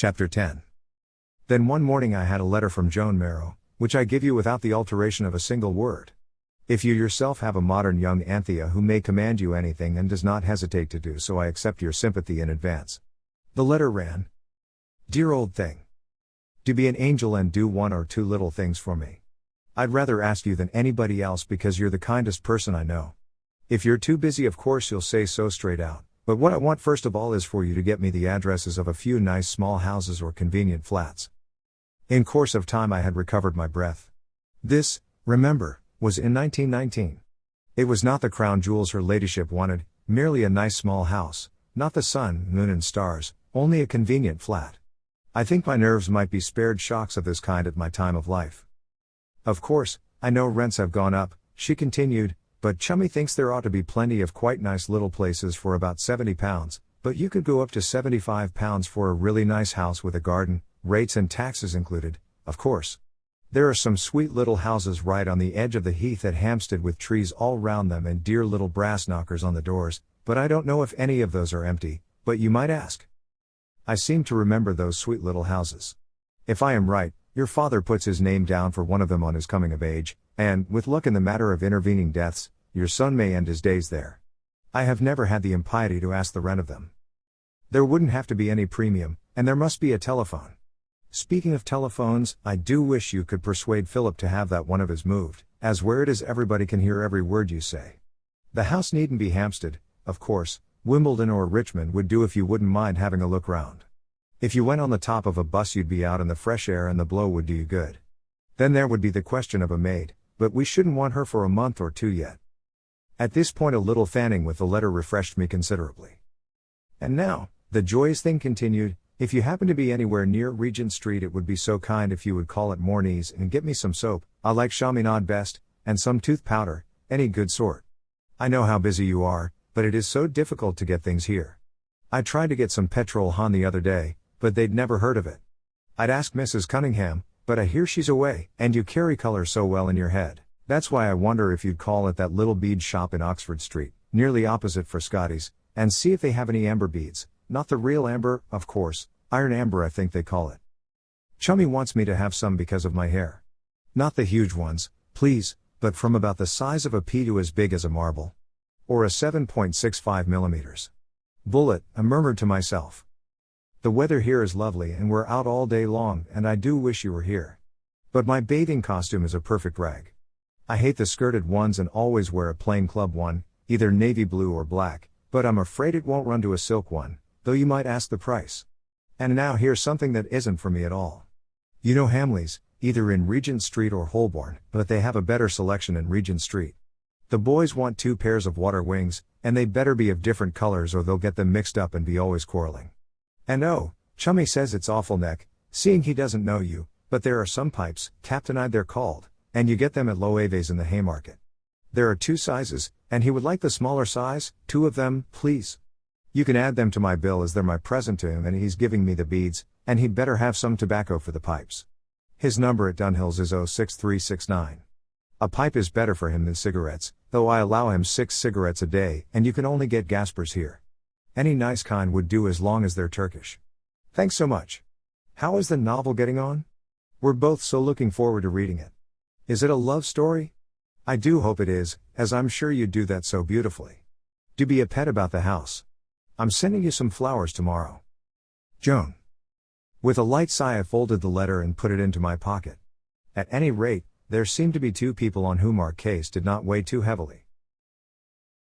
Chapter 10. Then one morning I had a letter from Joan Marrow, which I give you without the alteration of a single word. If you yourself have a modern young Anthea who may command you anything and does not hesitate to do so, I accept your sympathy in advance. The letter ran. Dear old thing. Do be an angel and do one or two little things for me. I'd rather ask you than anybody else because you're the kindest person I know. If you're too busy, of course you'll say so straight out. But what I want first of all is for you to get me the addresses of a few nice small houses or convenient flats. In course of time I had recovered my breath. This, remember, was in 1919. It was not the crown jewels her ladyship wanted, merely a nice small house, not the sun, moon and stars, only a convenient flat. I think my nerves might be spared shocks of this kind at my time of life. Of course, I know rents have gone up, she continued, but Chummy thinks there ought to be plenty of quite nice little places for about £70, but you could go up to £75 for a really nice house with a garden, rates and taxes included, of course. There are some sweet little houses right on the edge of the heath at Hampstead with trees all round them and dear little brass knockers on the doors, but I don't know if any of those are empty, but you might ask. I seem to remember those sweet little houses. If I am right, your father puts his name down for one of them on his coming of age, and, with luck in the matter of intervening deaths, your son may end his days there. I have never had the impiety to ask the rent of them. There wouldn't have to be any premium, and there must be a telephone. Speaking of telephones, I do wish you could persuade Philip to have that one of his moved, as where it is everybody can hear every word you say. The house needn't be Hampstead, of course, Wimbledon or Richmond would do if you wouldn't mind having a look round. If you went on the top of a bus you'd be out in the fresh air and the blow would do you good. Then there would be the question of a maid, but we shouldn't want her for a month or two yet. At this point a little fanning with the letter refreshed me considerably. And now, the joyous thing continued, if you happen to be anywhere near Regent Street it would be so kind if you would call at Morney's and get me some soap, I like chaminade best, and some tooth powder, any good sort. I know how busy you are, but it is so difficult to get things here. I tried to get some petrol Han the other day, but they'd never heard of it. I'd asked Mrs. Cunningham, but I hear she's away, and you carry colour so well in your head. That's why I wonder if you'd call at that little bead shop in Oxford Street, nearly opposite Frascati's, and see if they have any amber beads, not the real amber, of course, iron amber I think they call it. Chummy wants me to have some because of my hair. Not the huge ones, please, but from about the size of a pea to as big as a marble. Or a 7.65 millimeters. Bullet, I murmured to myself. The weather here is lovely and we're out all day long and I do wish you were here. But my bathing costume is a perfect rag. I hate the skirted ones and always wear a plain club one, either navy blue or black, but I'm afraid it won't run to a silk one, though you might ask the price. And now here's something that isn't for me at all. You know Hamleys, either in Regent Street or Holborn, but they have a better selection in Regent Street. The boys want 2 pairs of water wings, and they better be of different colors or they'll get them mixed up and be always quarreling. And oh, Chummy says it's awful neck, seeing he doesn't know you, but there are some pipes, Captainide they're called, and you get them at Loewe's in the Haymarket. There are 2 sizes, and he would like the smaller size, 2 of them, please. You can add them to my bill as they're my present to him and he's giving me the beads, and he'd better have some tobacco for the pipes. His number at Dunhill's is 06369. A pipe is better for him than cigarettes, though I allow him 6 cigarettes a day and you can only get Gaspers here. Any nice kind would do as long as they're Turkish. Thanks so much. How is the novel getting on? We're both so looking forward to reading it. Is it a love story? I do hope it is, as I'm sure you'd do that so beautifully. Do be a pet about the house. I'm sending you some flowers tomorrow. Joan. With a light sigh I folded the letter and put it into my pocket. At any rate, there seemed to be 2 people on whom our case did not weigh too heavily.